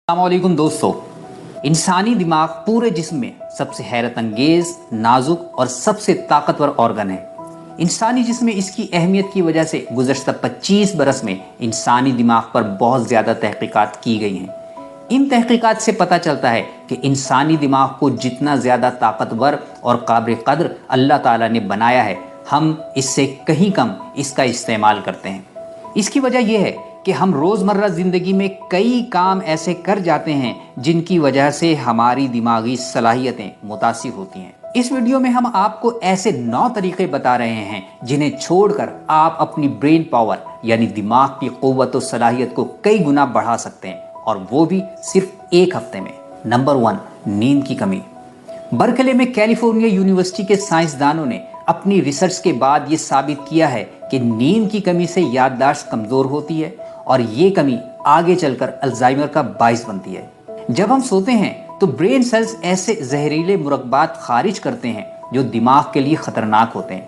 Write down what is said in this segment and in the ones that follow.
السلام علیکم دوستو، انسانی دماغ پورے جسم میں سب سے حیرت انگیز، نازک اور سب سے طاقتور آرگن ہے۔ انسانی جسم میں اس کی اہمیت کی وجہ سے گزشتہ 25 برس میں انسانی دماغ پر بہت زیادہ تحقیقات کی گئی ہیں۔ ان تحقیقات سے پتہ چلتا ہے کہ انسانی دماغ کو جتنا زیادہ طاقتور اور قابل قدر اللہ تعالیٰ نے بنایا ہے، ہم اس سے کہیں کم اس کا استعمال کرتے ہیں۔ اس کی وجہ یہ ہے کہ ہم روزمرہ زندگی میں کئی کام ایسے کر جاتے ہیں جن کی وجہ سے ہماری دماغی صلاحیتیں متاثر ہوتی ہیں۔ اس ویڈیو میں ہم آپ کو ایسے 9 طریقے بتا رہے ہیں جنہیں چھوڑ کر آپ اپنی برین پاور یعنی دماغ کی قوت و صلاحیت کو کئی گنا بڑھا سکتے ہیں، اور وہ بھی صرف ایک ہفتے میں۔ نمبر 1، نیند کی کمی۔ برکلے میں کیلیفورنیا یونیورسٹی کے سائنسدانوں نے اپنی ریسرچ کے بعد یہ ثابت کیا ہے کہ نیند کی کمی سے یادداشت کمزور ہوتی ہے، اور یہ کمی آگے چل کر الزائمر کا باعث بنتی ہے۔ جب ہم سوتے ہیں تو برین سیلز ایسے زہریلے مرکبات خارج کرتے ہیں جو دماغ کے لیے خطرناک ہوتے ہیں۔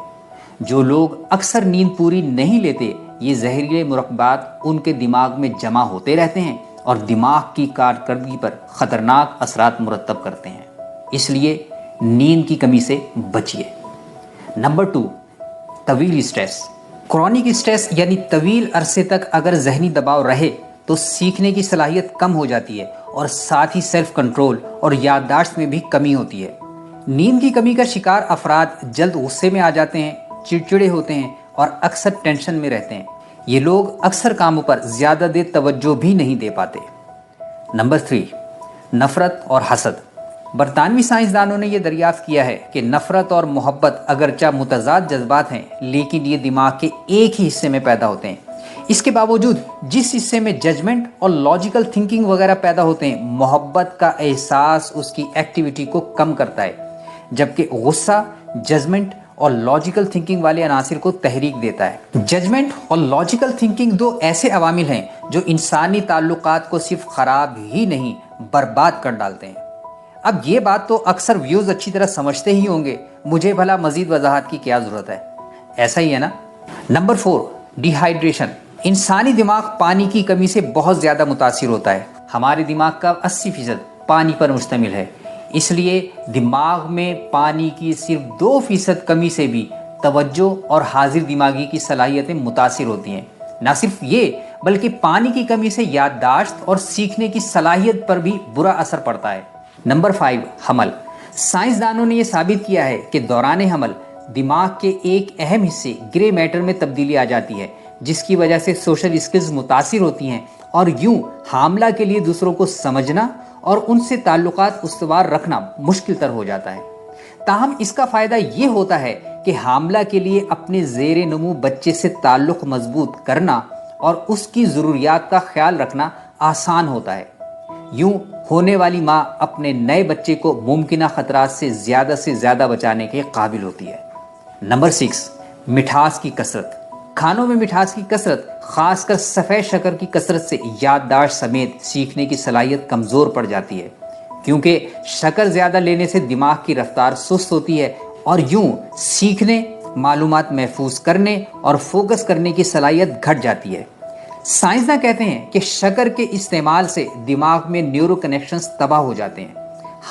جو لوگ اکثر نیند پوری نہیں لیتے، یہ زہریلے مرکبات ان کے دماغ میں جمع ہوتے رہتے ہیں اور دماغ کی کارکردگی پر خطرناک اثرات مرتب کرتے ہیں۔ اس لیے نیند کی کمی سے بچیے۔ نمبر 2، طویل اسٹریس۔ کرونک اسٹریس یعنی طویل عرصے تک اگر ذہنی دباؤ رہے تو سیکھنے کی صلاحیت کم ہو جاتی ہے، اور ساتھ ہی سیلف کنٹرول اور یادداشت میں بھی کمی ہوتی ہے۔ نیند کی کمی کا شکار افراد جلد غصے میں آ جاتے ہیں، چڑچڑے ہوتے ہیں اور اکثر ٹینشن میں رہتے ہیں۔ یہ لوگ اکثر کاموں پر زیادہ دیر توجہ بھی نہیں دے پاتے۔ نمبر 3، نفرت اور حسد۔ برطانوی سائنسدانوں نے یہ دریافت کیا ہے کہ نفرت اور محبت اگرچہ متضاد جذبات ہیں، لیکن یہ دماغ کے ایک ہی حصے میں پیدا ہوتے ہیں۔ اس کے باوجود جس حصے میں ججمنٹ اور لاجیکل تھنکنگ وغیرہ پیدا ہوتے ہیں، محبت کا احساس اس کی ایکٹیویٹی کو کم کرتا ہے، جبکہ غصہ ججمنٹ اور لاجیکل تھنکنگ والے عناصر کو تحریک دیتا ہے۔ ججمنٹ اور لاجیکل تھنکنگ 2 ایسے عوامل ہیں جو انسانی تعلقات کو صرف خراب ہی نہیں، برباد کر ڈالتے ہیں۔ اب یہ بات تو اکثر ویوز اچھی طرح سمجھتے ہی ہوں گے، مجھے بھلا مزید وضاحت کی کیا ضرورت ہے؟ ایسا ہی ہے نا؟ Number 4، D hydration. انسانی دماغ پانی کی کمی سے بہت زیادہ متاثر ہوتا ہے۔ ہمارے دماغ کا 80% پانی پر مشتمل ہے، اس لیے دماغ میں پانی کی صرف 2% کمی سے بھی توجہ اور حاضر دماغی کی صلاحیتیں متاثر ہوتی ہیں۔ نہ صرف یہ بلکہ پانی کی کمی سے یادداشت اور سیکھنے کی صلاحیت پر بھی برا اثر پڑتا ہے۔ نمبر 5، حمل۔ سائنسدانوں نے یہ ثابت کیا ہے کہ دوران حمل دماغ کے ایک اہم حصے گرے میٹر میں تبدیلی آ جاتی ہے، جس کی وجہ سے سوشل اسکلز متاثر ہوتی ہیں، اور یوں حاملہ کے لیے دوسروں کو سمجھنا اور ان سے تعلقات استوار رکھنا مشکل تر ہو جاتا ہے۔ تاہم اس کا فائدہ یہ ہوتا ہے کہ حاملہ کے لیے اپنے زیر نمو بچے سے تعلق مضبوط کرنا اور اس کی ضروریات کا خیال رکھنا آسان ہوتا ہے۔ یوں ہونے والی ماں اپنے نئے بچے کو ممکنہ خطرات سے زیادہ بچانے کے قابل ہوتی ہے۔ نمبر 6، مٹھاس کی کثرت۔ کھانوں میں مٹھاس کی کثرت، خاص کر سفید شکر کی کثرت سے یادداشت سمیت سیکھنے کی صلاحیت کمزور پڑ جاتی ہے، کیونکہ شکر زیادہ لینے سے دماغ کی رفتار سست ہوتی ہے، اور یوں سیکھنے، معلومات محفوظ کرنے اور فوکس کرنے کی صلاحیت گھٹ جاتی ہے۔ سائنسداں کہتے ہیں کہ شکر کے استعمال سے دماغ میں نیورو کنیکشنز تباہ ہو جاتے ہیں۔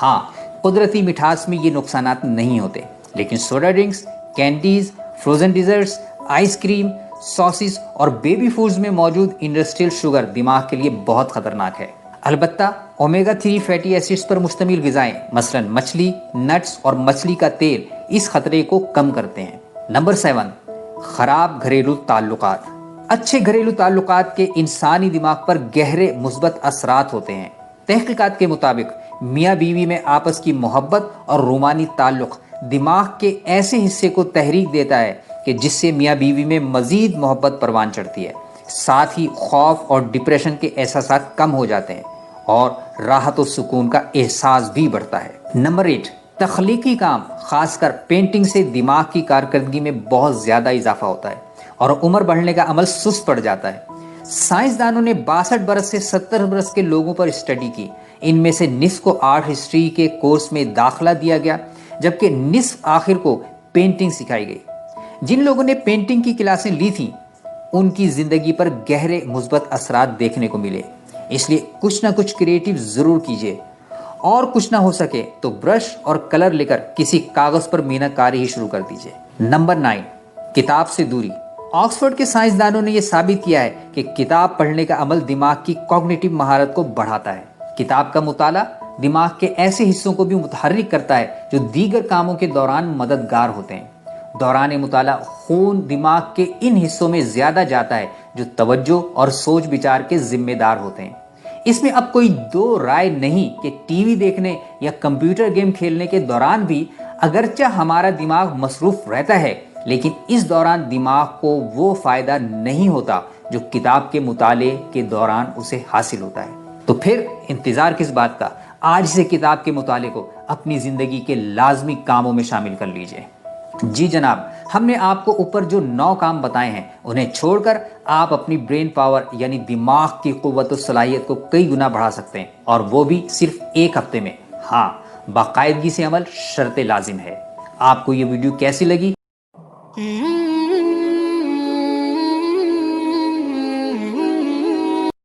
ہاں، قدرتی مٹھاس میں یہ نقصانات نہیں ہوتے، لیکن soda drinks, candies, frozen desserts, ice cream, sauces اور بیبی فوڈز میں موجود انڈسٹریل شوگر دماغ کے لیے بہت خطرناک ہے۔ البتہ اومیگا 3 فیٹی ایسڈز پر مشتمل غذائیں مثلا مچھلی، نٹس اور مچھلی کا تیل اس خطرے کو کم کرتے ہیں۔ نمبر 7، خراب گھریلو تعلقات۔ اچھے گھریلو تعلقات کے انسانی دماغ پر گہرے مثبت اثرات ہوتے ہیں۔ تحقیقات کے مطابق میاں بیوی میں آپس کی محبت اور رومانی تعلق دماغ کے ایسے حصے کو تحریک دیتا ہے کہ جس سے میاں بیوی میں مزید محبت پروان چڑھتی ہے، ساتھ ہی خوف اور ڈپریشن کے احساسات کم ہو جاتے ہیں، اور راحت و سکون کا احساس بھی بڑھتا ہے۔ نمبر 8، تخلیقی کام، خاص کر پینٹنگ سے دماغ کی کارکردگی میں بہت زیادہ اضافہ ہوتا ہے، اور عمر بڑھنے کا عمل سست پڑ جاتا ہے۔ سائنسدانوں نے 62 برس سے 70 برس کے لوگوں پر اسٹڈی کی۔ ان میں سے نصف کو آرٹ ہسٹری کے کورس میں داخلہ دیا گیا، جبکہ نصف آخر کو پینٹنگ سکھائی گئی۔ جن لوگوں نے پینٹنگ کی کلاسیں لی تھیں، ان کی زندگی پر گہرے مثبت اثرات دیکھنے کو ملے۔ اس لیے کچھ نہ کچھ کریٹو ضرور کیجیے، اور کچھ نہ ہو سکے تو برش اور کلر لے کر کسی کاغذ پر مینہ کاری ہی شروع کر دیجیے۔ نمبر 9، کتاب سے دوری۔ آکسفورڈ کے سائنسدانوں نے یہ ثابت کیا ہے کہ کتاب پڑھنے کا عمل دماغ کی کوگنیٹو مہارت کو بڑھاتا ہے۔ کتاب کا مطالعہ دماغ کے ایسے حصوں کو بھی متحرک کرتا ہے جو دیگر کاموں کے دوران مددگار ہوتے ہیں۔ دوران مطالعہ خون دماغ کے ان حصوں میں زیادہ جاتا ہے جو توجہ اور سوچ بچار کے ذمہ دار ہوتے ہیں۔ اس میں اب کوئی دو رائے نہیں کہ ٹی وی دیکھنے یا کمپیوٹر گیم کھیلنے کے دوران بھی اگرچہ ہمارا دماغ مصروف رہتا ہے، لیکن اس دوران دماغ کو وہ فائدہ نہیں ہوتا جو کتاب کے مطالعے کے دوران اسے حاصل ہوتا ہے۔ تو پھر انتظار کس بات کا؟ آج سے کتاب کے مطالعے کو اپنی زندگی کے لازمی کاموں میں شامل کر لیجئے۔ جی جناب، ہم نے آپ کو اوپر جو 9 کام بتائے ہیں انہیں چھوڑ کر آپ اپنی برین پاور یعنی دماغ کی قوت و صلاحیت کو کئی گنا بڑھا سکتے ہیں، اور وہ بھی صرف ایک ہفتے میں۔ ہاں، باقاعدگی سے عمل شرط لازم ہے۔ آپ کو یہ ویڈیو کیسی لگی؟